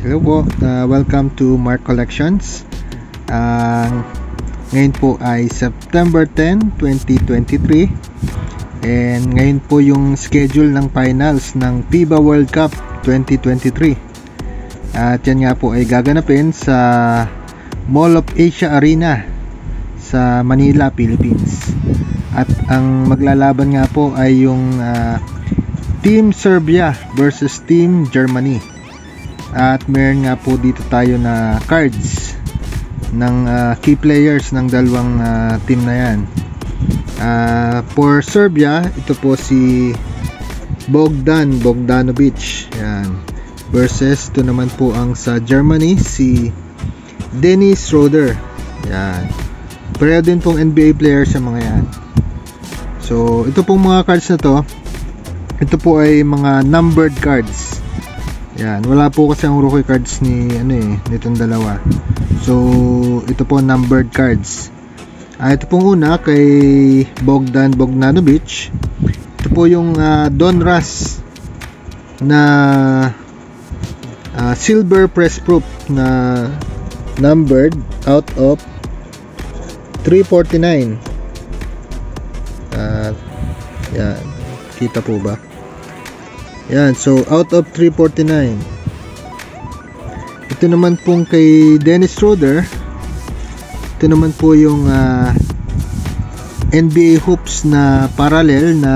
Hello po, welcome to Mark Collections. Ngayon po ay September 10, 2023. And ngayon po yung schedule ng finals ng FIBA World Cup 2023. At yan nga po ay gaganapin sa Mall of Asia Arena sa Manila, Philippines. At ang maglalaban nga po ay yung Team Serbia versus Team Germany. At meron nga po dito tayo na cards ng key players ng dalawang team na yan. For Serbia, ito po si Bogdan Bogdanovic, yan, versus ito naman po ang sa Germany, si Dennis Schroeder, yan. Pareho din pong NBA players sa mga yan. So ito pong mga cards na to, ito po ay mga numbered cards. Yan, wala po kasi ang rookie cards ni nitong dalawa. So ito po numbered cards. Ito pong una kay Bogdan Bogdanovic. Ito po yung Donruss na silver press proof na numbered out of 349. Yan, kita po ba? Yan, so out of 349. Ito naman pong kay Dennis Schroeder. Ito naman po yung NBA hoops na parallel na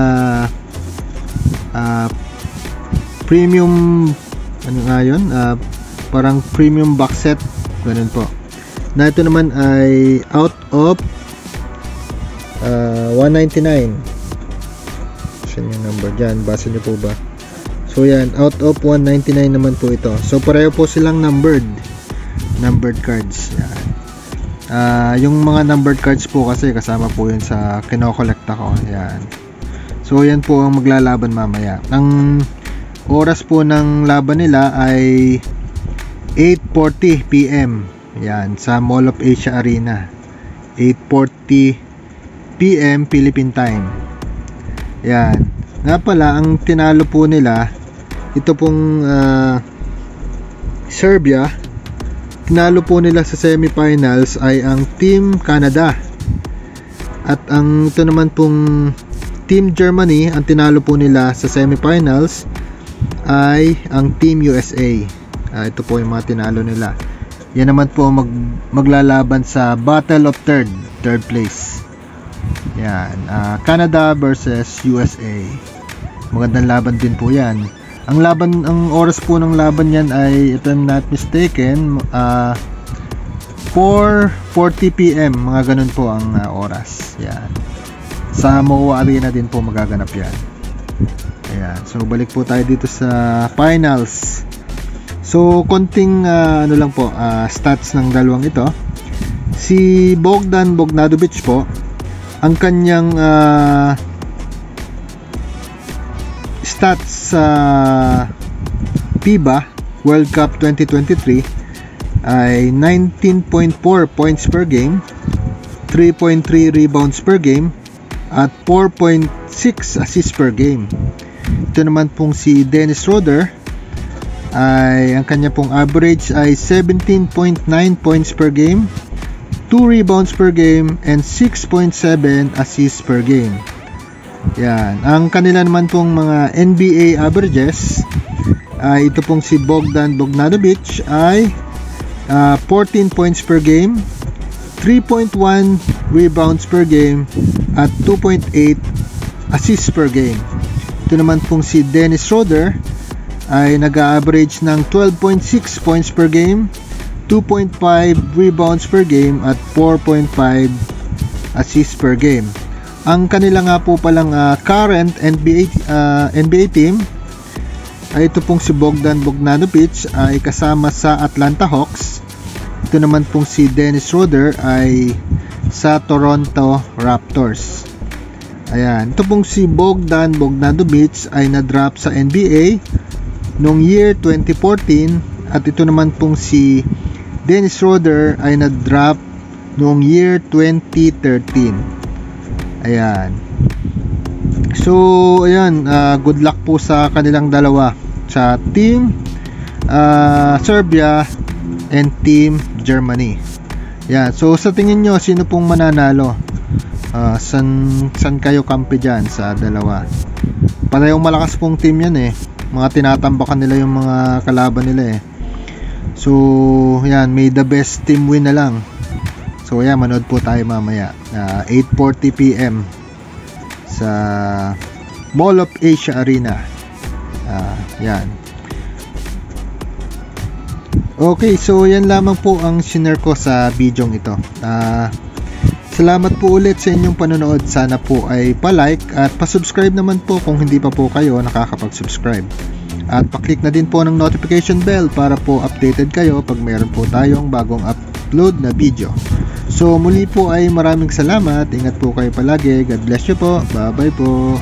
premium, ano nga yun, parang premium box set, ganun po. Na ito naman ay out of 199. Saan yung number dyan? Basa nyo po ba? So yan, out of 199 naman po ito. So pareho po silang numbered cards. Yan. Yung mga numbered cards po kasi kasama po yun sa kinokolekta ko. Yan. So yan po ang maglalaban mamaya. Ang oras po ng laban nila ay 8:40 PM. Yan, sa Mall of Asia Arena. 8:40 PM Philippine time. Yan. Nga pala, ang tinalo po nila, ito pong Serbia, tinalo po nila sa semifinals ay ang Team Canada. At ang ito naman pong Team Germany, ang tinalo po nila sa semifinals ay ang Team USA. Ito po yung mga tinalo nila. Yan naman po maglalaban sa Battle of third place. Yan, Canada versus USA. Magandang laban din po yan. Ang oras po ng laban yan ay, if I'm not mistaken, 4:40 PM, mga ganun po ang oras. Yan. Sa MOA Arena din po magaganap yan. Ayan. So balik po tayo dito sa finals. So konting ano lang po, stats ng dalawang ito. Si Bogdan Bogdanovic po, ang kanyang stats sa FIBA World Cup 2023 ay 19.4 points per game, 3.3 rebounds per game, at 4.6 assists per game. Ito naman pong si Dennis Schroeder, ay ang kanya pong average ay 17.9 points per game, 2 rebounds per game, and 6.7 assists per game. Yan. Ang kanila naman pong mga NBA averages, ito pong si Bogdan Bogdanovic ay 14 points per game, 3.1 rebounds per game, at 2.8 assists per game. Ito naman pong si Dennis Schroeder ay nag-average ng 12.6 points per game, 2.5 rebounds per game, at 4.5 assists per game. Ang kanila nga po palang current NBA team ay ito pong si Bogdan Bogdanovic ay kasama sa Atlanta Hawks. Ito naman pong si Dennis Schroeder ay sa Toronto Raptors. Ayan, ito pong si Bogdan Bogdanovic ay na-drop sa NBA noong year 2014, at ito naman pong si Dennis Schroeder ay na-drop noong year 2013. Ayan. So ayan, good luck po sa kanilang dalawa, sa Team Serbia and Team Germany. Yan. So sa tingin nyo, sino pong mananalo? San kayo kampi dyan sa dalawa? Parehong malakas pong team yan eh. Mga tinatambakan nila yung mga kalaban nila eh. So yan, may the best team win na lang. So yan, manood po tayo mamaya 8:40 PM sa Mall of Asia Arena. Yan. Okay, so yan lamang po ang share ko sa video ito. Salamat po ulit sa inyong panonood. Sana po ay pa-like at pa-subscribe naman po kung hindi pa po kayo nakakapag-subscribe. At pa-click na din po ng notification bell para po updated kayo pag mayroon po tayong bagong upload na video. So muli po ay maraming salamat. Ingat po kayo palagi. God bless you po. Bye bye po.